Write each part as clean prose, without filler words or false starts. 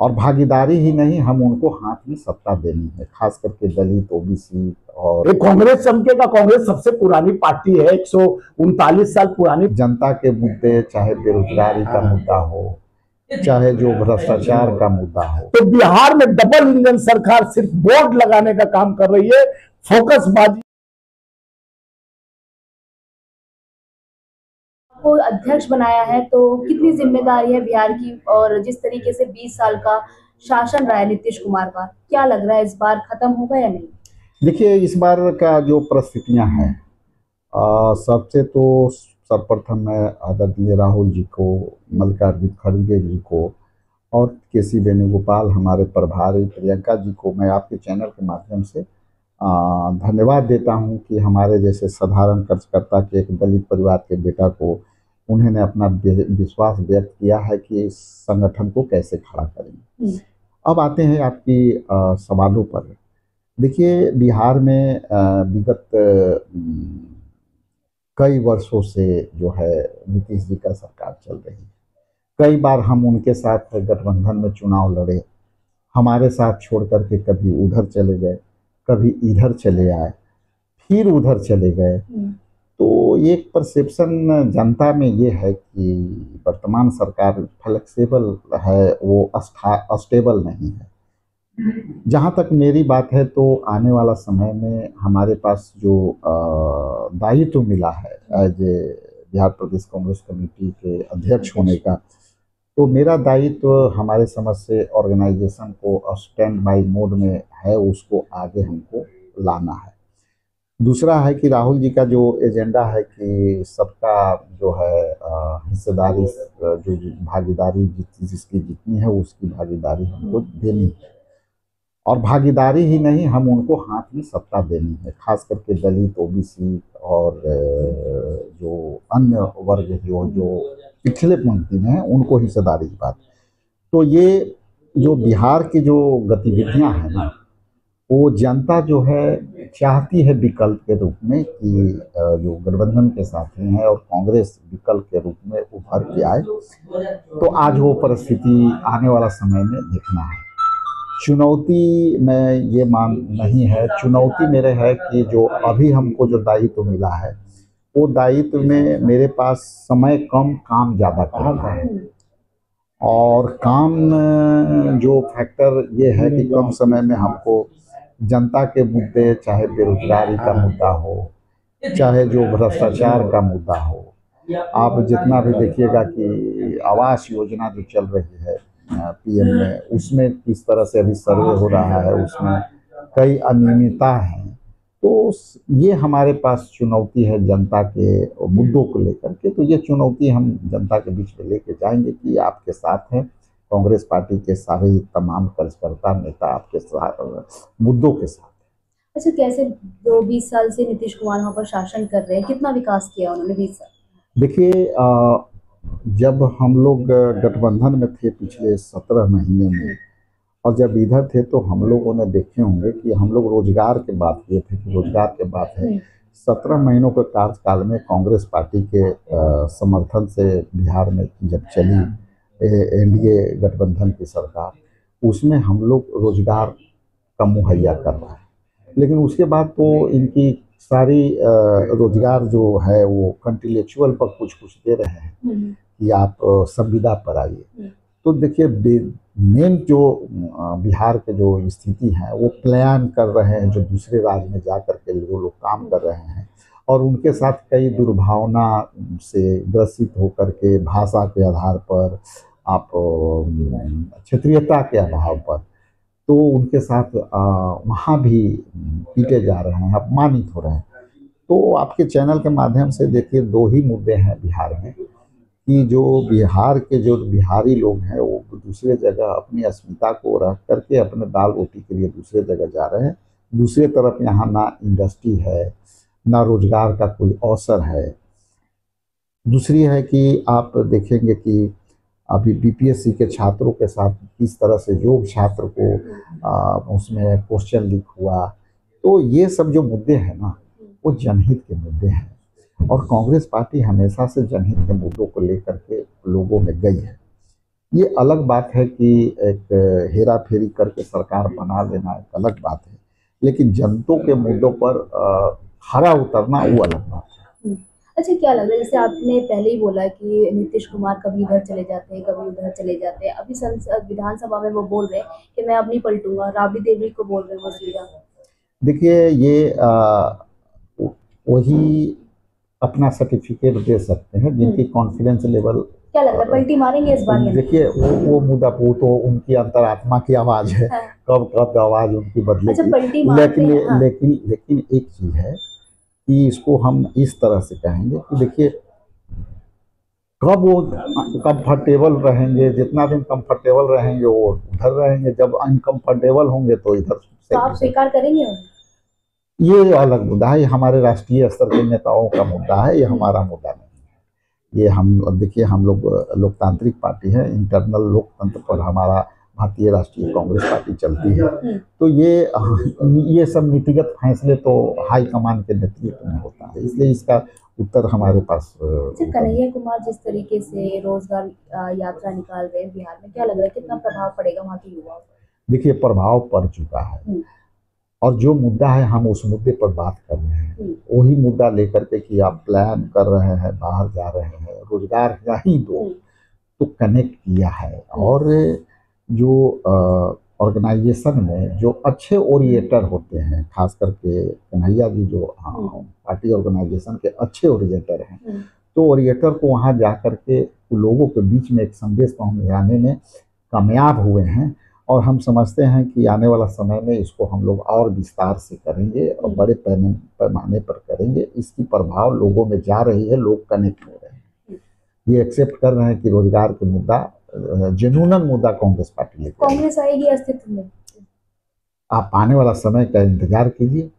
और भागीदारी ही नहीं, हम उनको हाथ में सत्ता देनी है, खास करके दलित, ओबीसी। और कांग्रेस चमकेगा। कांग्रेस सबसे पुरानी पार्टी है, 139 साल पुरानी। जनता के मुद्दे, चाहे बेरोजगारी का मुद्दा हो, चाहे जो भ्रष्टाचार का मुद्दा हो। तो बिहार में डबल इंजन सरकार सिर्फ बोर्ड लगाने का काम कर रही है, फोकसबाजी। को अध्यक्ष बनाया है तो कितनी जिम्मेदारी है बिहार की, और जिस तरीके से 20 साल का शासन रहा है नीतीश कुमार का, क्या लग रहा है इस बार खत्म होगा या नहीं? देखिए, इस बार का जो परिस्थितियां हैं, सबसे तो सर्वप्रथम मैं आदरणीय राहुल जी को, मल्लिकार्जुन खड़गे जी को और केसी वेणुगोपाल हमारे प्रभारी प्रियंका जी को मैं आपके चैनल के माध्यम से धन्यवाद देता हूं कि हमारे जैसे साधारण कार्यकर्ता के एक दलित परिवार के बेटा को उन्होंने अपना विश्वास व्यक्त किया है कि इस संगठन को कैसे खड़ा करेंगे। अब आते हैं आपकी सवालों पर। देखिए, बिहार में विगत कई वर्षों से जो है नीतीश जी का सरकार चल रही है। कई बार हम उनके साथ गठबंधन में चुनाव लड़े, हमारे साथ छोड़ करके कभी उधर चले गए, कभी इधर चले आए, फिर उधर चले गए। तो एक परसेप्शन जनता में ये है कि वर्तमान सरकार फ्लेक्सिबल है, वो स्टेबल नहीं है। जहाँ तक मेरी बात है तो आने वाला समय में हमारे पास जो दायित्व मिला है as a Bihar Pradesh Congress committee के अध्यक्ष होने का, तो मेरा दायित्व हमारे समझ से ऑर्गेनाइजेशन को स्टैंड बाई मोड में है, उसको आगे हमको लाना है। दूसरा है कि राहुल जी का जो एजेंडा है कि सबका जो है हिस्सेदारी, जो भागीदारी जिसकी जितनी है उसकी भागीदारी हमको देनी है। और भागीदारी ही नहीं, हम उनको हाथ में सत्ता देनी है, खास करके दलित, ओबीसी और जो अन्य वर्ग जो जो पिछले पंक्ति में हैं उनको हिस्सेदारी की बात। तो ये जो बिहार की जो गतिविधियां हैं ना, वो जनता जो है चाहती है विकल्प के रूप में कि जो गठबंधन के साथी हैं और कांग्रेस विकल्प के रूप में उभर के आए। तो आज वो परिस्थिति आने वाला समय में देखना है। चुनौती में ये मान नहीं है, चुनौती मेरे है कि जो अभी हमको जो दायित्व मिला है, वो दायित्व में मेरे पास समय कम, काम ज़्यादा करना है। और काम जो फैक्टर ये है कि कम समय में हमको जनता के मुद्दे, चाहे बेरोजगारी का मुद्दा हो, चाहे जो भ्रष्टाचार का मुद्दा हो, आप जितना भी देखिएगा कि आवास योजना जो चल रही है पीएम में, उसमें किस तरह से अभी सर्वे हो रहा है, उसमें कई अनियमितता हैं। तो ये हमारे पास चुनौती है जनता के मुद्दों को लेकर के। तो ये चुनौती हम जनता के बीच में लेके जाएंगे कि आपके साथ हैं, कांग्रेस पार्टी के सारे तमाम कार्यकर्ता नेता आपके साथ मुद्दों के साथ। अच्छा, कैसे जो 20 साल से नीतीश कुमार वहां पर शासन कर रहे हैं, कितना विकास किया उन्होंने 20 साल? देखिए, जब हम लोग गठबंधन में थे पिछले 17 महीने में, और जब इधर थे तो हम लोगों ने देखे होंगे कि हम लोग रोजगार की बात किए थे कि रोजगार की बात है। 17 महीनों के कार्यकाल में कांग्रेस पार्टी के समर्थन से बिहार में जब चली एनडीए गठबंधन की सरकार, उसमें हम लोग रोजगार का मुहैया कर रहा है। लेकिन उसके बाद तो इनकी सारी रोजगार जो है वो कंटिलेक्चुअल पर कुछ कुछ दे रहे हैं कि आप संविदा पर आइए। तो देखिए, मेन जो बिहार के जो स्थिति है वो प्लान कर रहे हैं, जो दूसरे राज्य में जा कर के जो लोग काम कर रहे हैं और उनके साथ कई दुर्भावना से ग्रसित होकर के भाषा के आधार पर, आप क्षेत्रीयता के अभाव पर, तो उनके साथ वहाँ भी पीटे जा रहे हैं, अपमानित हो रहे हैं। तो आपके चैनल के माध्यम से देखिए, दो ही मुद्दे हैं बिहार में कि जो बिहार के जो बिहारी लोग हैं वो दूसरे जगह अपनी अस्मिता को रख करके अपने दाल रोटी के लिए दूसरे जगह जा रहे हैं। दूसरी तरफ यहाँ ना इंडस्ट्री है, ना रोजगार का कोई अवसर है। दूसरी है कि आप देखेंगे कि अभी बीपीएससी के छात्रों के साथ किस तरह से योग छात्र को उसमें क्वेश्चन लीक हुआ। तो ये सब जो मुद्दे हैं ना, वो जनहित के मुद्दे हैं और कांग्रेस पार्टी हमेशा से जनहित के मुद्दों को लेकर के लोगों में गई है। ये अलग बात है कि एक हेरा फेरी करके सरकार बना लेना एक अलग बात है, लेकिन जनता के मुद्दों पर खरा उतरना वो अलग बात है। अच्छा, क्या लग रहा है, जैसे आपने पहले ही बोला कि नीतीश कुमार कभी इधर चले जाते हैं, कभी उधर चले जाते हैं, अभी संसद विधानसभा में वो बोल रहे हैं कि मैं अब नहीं पलटूंगा, राबड़ी देवी को बोल रहे हैं वो सीधा। देखिए ये वही अपना सर्टिफिकेट दे सकते हैं जिनकी कॉन्फिडेंस लेवल। क्या लग रहा है, पलटी मारेंगे इस बार? देखिए वो मुद्दा वो तो उनकी अंतरात्मा की आवाज है। हाँ। कब कब आवाज उनकी बदलेगी। अच्छा, पलटी मारते लेकिन हैं, हाँ। लेकिन एक चीज है कि इसको हम इस तरह से कहेंगे कि देखिए कब वो कंफर्टेबल रहेंगे, जितना दिन कंफर्टेबल रहेंगे वो उधर रहेंगे, जब अनकंफर्टेबल होंगे तो इधर तो आप स्वीकार करेंगे उन्हें? ये अलग मुद्दा है, ये हमारे राष्ट्रीय स्तर के नेताओं का मुद्दा है, ये हमारा मुद्दा नहीं है। ये हम देखिए हम लोग लोकतांत्रिक पार्टी है, इंटरनल लोकतंत्र पर हमारा भारतीय राष्ट्रीय कांग्रेस पार्टी चलती है। तो ये सब नीतिगत फैसले तो हाईकमान के नेतृत्व में होता है, इसलिए इसका उत्तर हमारे पास। कन्हैया कुमार जिस तरीके से रोजगार यात्रा निकाल रहे हैं बिहार में, क्या लग रहा है कितना प्रभाव पड़ेगा वहाँ के युवाओं पर? देखिए प्रभाव पड़ चुका है, और जो मुद्दा है हम उस मुद्दे पर बात कर रहे हैं, वही मुद्दा लेकर के कि आप प्लान कर रहे हैं, बाहर जा रहे हैं, रोजगार या ही दो, तो कनेक्ट किया है। और जो ऑर्गेनाइजेशन में जो अच्छे ओरिएटर होते हैं, खास करके कन्हैया जी जो पार्टी ऑर्गेनाइजेशन के अच्छे ओरिएटर हैं, तो ओरिएटर को वहाँ जा कर के लोगों के बीच में एक संदेश पहुँचाने में कामयाब हुए हैं। और हम समझते हैं कि आने वाला समय में इसको हम लोग और विस्तार से करेंगे और बड़े पैमाने पर करेंगे। इसकी प्रभाव लोगों में जा रही है, लोग कनेक्ट हो रहे हैं, ये एक्सेप्ट कर रहे हैं कि रोजगार के मुद्दा जुनूनन मुद्दा कांग्रेस पार्टी लेकर कांग्रेस आएगी अस्तित्व में। आप आने वाला समय का इंतजार कीजिए।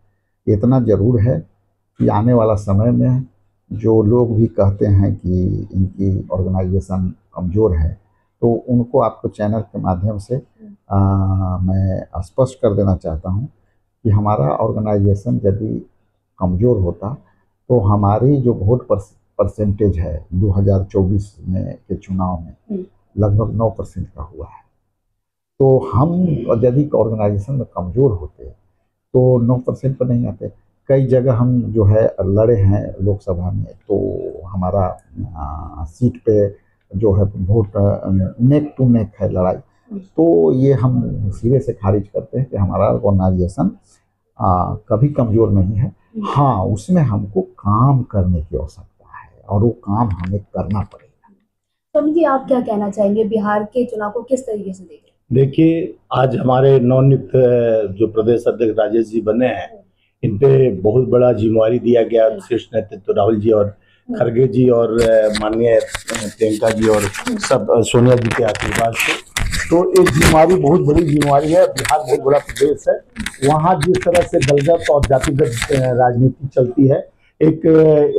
इतना जरूर है कि आने वाला समय में जो लोग भी कहते हैं कि इनकी ऑर्गेनाइजेशन कमज़ोर है, तो उनको आपको चैनल के माध्यम से मैं स्पष्ट कर देना चाहता हूं कि हमारा ऑर्गेनाइजेशन यदि कमज़ोर होता तो हमारी जो वोट परसेंटेज है 2024 में के चुनाव में लगभग 9% का हुआ है। तो हम यदि ऑर्गेनाइजेशन में कमज़ोर होते तो 9% पर नहीं आते। कई जगह हम जो है लड़े हैं लोकसभा में, तो हमारा सीट पे जो है वोट नेक टू नेक है लड़ाई, तो ये हम सिरे से खारिज करते हैं कि हमारा ऑर्गेनाइजेशन कभी कमज़ोर नहीं है। हाँ, उसमें हमको काम करने की आवश्यकता है और वो काम हमें करना पड़ेगा। तो जी आप क्या कहना चाहेंगे, बिहार के चुनाव को किस तरीके से देखें? देखिए, आज हमारे नवनियुक्त जो प्रदेश अध्यक्ष राजेश जी बने हैं, इन पे बहुत बड़ा जिम्मेवारी दिया गया। शीर्ष नेतृत्व राहुल जी और खड़गे जी और माननीय प्रियंका जी और सब सोनिया जी के आशीर्वाद से, तो एक जिम्मेवारी, बहुत बड़ी जिम्मेवारी है। बिहार बहुत बड़ा प्रदेश है, वहाँ जिस तरह से दलगत और जातिगत राजनीति चलती है, एक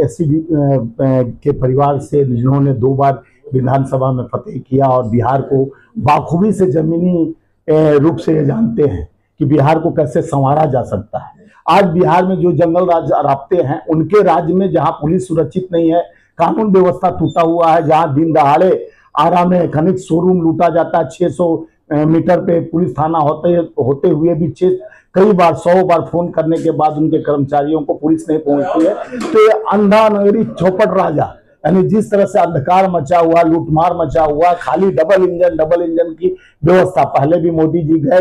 एससी के परिवार से जिन्होंने 2 बार विधानसभा में फतेह किया और बिहार को बाखूबी से जमीनी रूप से जानते हैं कि बिहार को कैसे संवारा जा सकता है। आज बिहार में जो जंगल राज राब्ते हैं, उनके राज्य में जहां पुलिस सुरक्षित नहीं है, कानून व्यवस्था टूटा हुआ है, जहां दिन दहाड़े आरा में खनिज शोरूम लूटा जाता है, 600 मीटर पे पुलिस थाना होते हुए भी कई बार 100 बार फोन करने के बाद उनके कर्मचारियों को पुलिस नहीं पहुंचती है। तो ये अंधा नगरी चौपट राजा, यानी जिस तरह से अंधकार मचा हुआ, लूटमार मचा हुआ, खाली डबल इंजन की व्यवस्था। पहले भी मोदी जी गए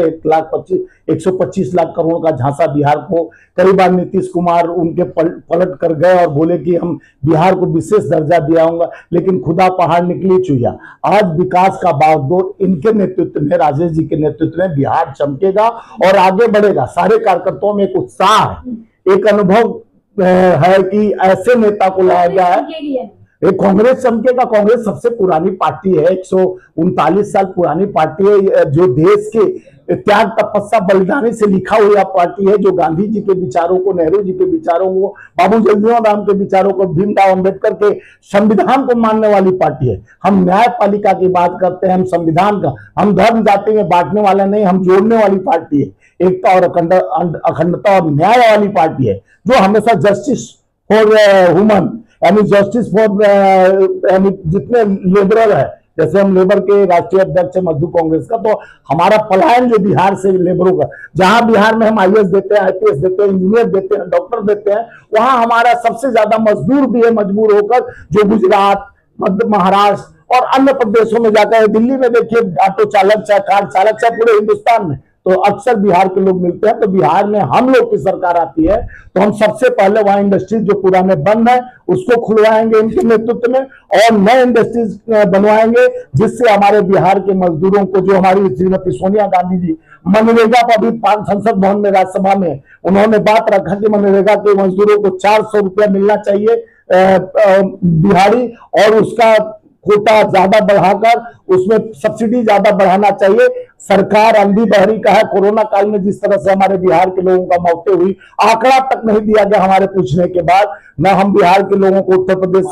125 लाख करोड़ का झांसा बिहार को, कई बार नीतीश कुमार उनके पलट कर गए और बोले कि हम बिहार को विशेष दर्जा दिलाऊंगा, लेकिन खुदा पहाड़ निकली चुहिया। आज विकास का बागडोर इनके नेतृत्व में, राजेश जी के नेतृत्व में बिहार चमकेगा और आगे बढ़ेगा। सारे कार्यकर्ताओं में एक उत्साह है, एक अनुभव है कि ऐसे नेता को लाया गया है। एक कांग्रेस चमकेगा। कांग्रेस सबसे पुरानी पार्टी है, 139 साल पुरानी पार्टी है, जो देश के त्याग तपस्या बलिदानी से लिखा हुआ पार्टी है, जो गांधी जी के विचारों को, नेहरू जी के विचारों को, बाबू जगजीवन राम के विचारों को, भीमराव अम्बेडकर के संविधान को मानने वाली पार्टी है। हम न्यायपालिका की बात करते हैं, हम संविधान का, हम धर्म जाति में बांटने वाले नहीं, हम जोड़ने वाली पार्टी है। एकता और अखंडता और न्याय वाली पार्टी है, जो हमेशा जस्टिस फॉर ह्यूमन, यानी जस्टिस फॉर, यानी जितने लिबरल है, जैसे हम लेबर के राष्ट्रीय अध्यक्ष मजदूर कांग्रेस का, तो हमारा पलायन जो बिहार से लेबरों का, जहां बिहार में हम IAS देते हैं, IPS देते हैं, इंजीनियर देते हैं, डॉक्टर देते हैं, वहां हमारा सबसे ज्यादा मजदूर भी है मजबूर होकर, जो गुजरात, मध्य महाराष्ट्र और अन्य प्रदेशों में जाकर है। दिल्ली में देखिए ऑटो चालक चाहे कार चालक चाहे पूरे हिंदुस्तान में तो अक्सर बिहार के लोग मिलते हैं। तो बिहार में हम लोग की सरकार आती है तो हम सबसे पहले वहां इंडस्ट्रीज जो पुराने बंद है उसको खुलवाएंगे इनके नेतृत्व में, और नए इंडस्ट्रीज बनवाएंगे, जिससे हमारे बिहार के मजदूरों को, जो हमारी श्रीमती सोनिया गांधी जी मनरेगा पर अभी संसद भवन में राज्यसभा में उन्होंने बात रखा कि मनरेगा के मजदूरों को 400 रुपया मिलना चाहिए दिहाड़ी, और उसका कोटा ज्यादा बढ़ाकर उसमें सब्सिडी ज्यादा बढ़ाना चाहिए। सरकार अंधी बहरी का है। कोरोना काल में जिस तरह से हमारे बिहार के लोगों का मौतें हुई, आंकड़ा तक नहीं दिया गया हमारे पूछने के बाद। न हम बिहार के लोगों को, उत्तर प्रदेश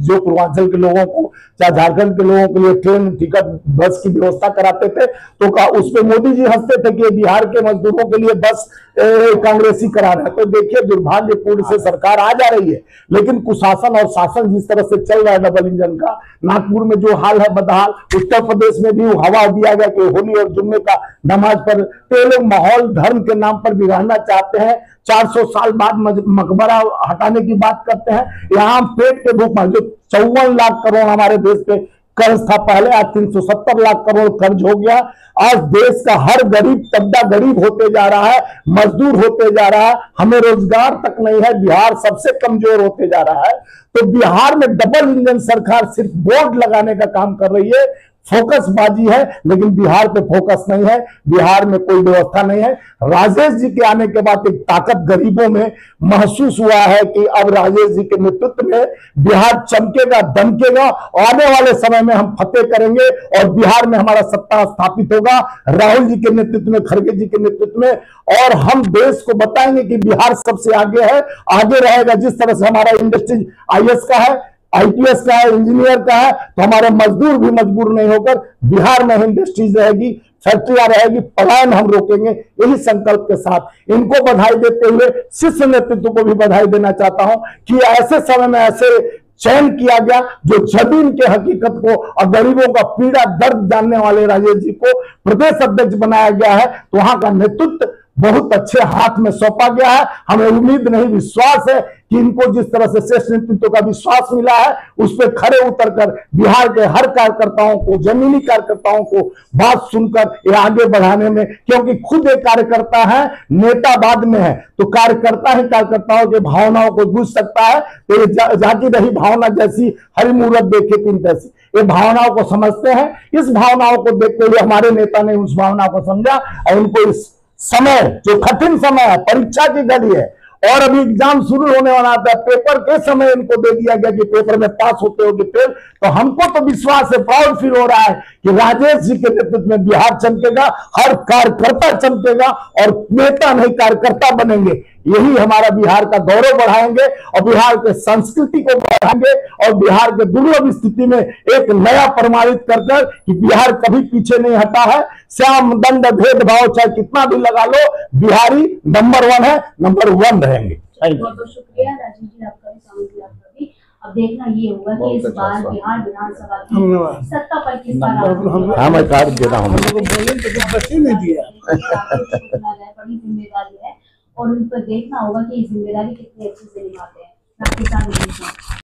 जो पूर्वांचल के लोगों को, चाहे झारखंड के लोगों के लिए ट्रेन टिकट बस की व्यवस्था कराते थे, तो उस पर मोदी जी हंसते थे कि बिहार के मजदूरों के लिए बस कांग्रेसी करा रहा है। तो देखिए दुर्भाग्यपूर्ण से सरकार आ जा रही है, लेकिन कुशासन और शासन जिस तरह से चल रहा है डबल इंजन का, नागपुर में जो हाल है बदहाल, उत्तर प्रदेश में भी हवा दिया गया कि होली और जुम्मे का नमाज पर, तो ये लोग माहौल धर्म के नाम पर बिगाड़ना चाहते हैं। 400 साल बाद मकबरा हटाने की बात करते हैं। यहाँ पेट के भूख मार, जो 54 लाख करोड़ हमारे देश पे कर्ज था पहले, आज 370 लाख करोड़ कर्ज हो गया। आज देश का हर गरीब तबका गरीब होते जा रहा है, मजदूर होते जा रहा है, हमें रोजगार तक नहीं है, बिहार सबसे कमजोर होते जा रहा है। तो बिहार में डबल इंजन सरकार सिर्फ बोर्ड लगाने का काम कर रही है, फोकस बाजी है, लेकिन बिहार पे फोकस नहीं है, बिहार में कोई व्यवस्था नहीं है। राजेश जी के आने के बाद एक ताकत गरीबों में महसूस हुआ है कि अब राजेश जी के नेतृत्व में बिहार चमकेगा, दमकेगा, आने वाले समय में हम फतेह करेंगे और बिहार में हमारा सत्ता स्थापित होगा राहुल जी के नेतृत्व में, खड़गे जी के नेतृत्व में, और हम देश को बताएंगे कि बिहार सबसे आगे है, आगे रहेगा। जिस तरह से हमारा इंडस्ट्रीज IAS का है, IPS का है, इंजीनियर का है, तो हमारे मजदूर भी मजबूर नहीं होकर बिहार में इंडस्ट्रीज रहेगी, फैक्ट्रियां रहेगी, पलायन हम रोकेंगे। यही संकल्प के साथ इनको बधाई देते हुए शीर्ष नेतृत्व को भी बधाई देना चाहता हूं कि ऐसे समय में ऐसे चयन किया गया जो जमीन के हकीकत को और गरीबों का पीड़ा दर्द जानने वाले राजेश जी को प्रदेश अध्यक्ष बनाया गया है। तो वहां का नेतृत्व बहुत अच्छे हाथ में सौंपा गया है। हमें उम्मीद नहीं, विश्वास है कि इनको जिस तरह से श्रेष्ठ नेतृत्व का विश्वास मिला है, उस पर खड़े उतरकर बिहार के हर कार्यकर्ताओं को, जमीनी कार्यकर्ताओं को बात सुनकर ये आगे बढ़ाने में, क्योंकि खुद एक कार्यकर्ता है, नेता बाद में है, तो कार्यकर्ता ही कार्यकर्ताओं के भावनाओं को बुझ सकता है। तो ये जाती रही भावना जैसी हरी मूरत देखे तीन तैसी, ये भावनाओं को समझते हैं। इस भावनाओं को देखते हुए हमारे नेता ने उस भावना को समझा और उनको इस समय, जो कठिन समय है, परीक्षा की घड़ी है और अभी एग्जाम शुरू होने वाला था, पेपर के समय इनको दे दिया गया कि पेपर में पास होते हो कि फेल। तो हमको तो विश्वास है, प्राउड फील हो रहा है कि राजेश जी के नेतृत्व में बिहार चमकेगा, हर कार्यकर्ता चमकेगा और नेता नहीं कार्यकर्ता बनेंगे। यही हमारा बिहार का गौरव बढ़ाएंगे और बिहार के संस्कृति को बढ़ाएंगे और बिहार के दुर्लभ स्थिति में एक नया प्रमाणित कर कर कि बिहार कभी पीछे नहीं हटा है। श्याम दंड भेदभाव चाहे कितना भी लगा लो, बिहारी नंबर 1 है, नंबर 1 रहेंगे। बहुत बहुत शुक्रिया राजीव जी, आपका भी काम किया आपका। अब देखना ये होगा कि इस बार बिहार विधानसभा की सत्ता पर किस बार हाँ मैं कार्ड दे रहा हूँ। बड़ी जिम्मेदारी है और उन पर देखना होगा कि ये जिम्मेदारी कितनी अच्छे से निभाते हैं।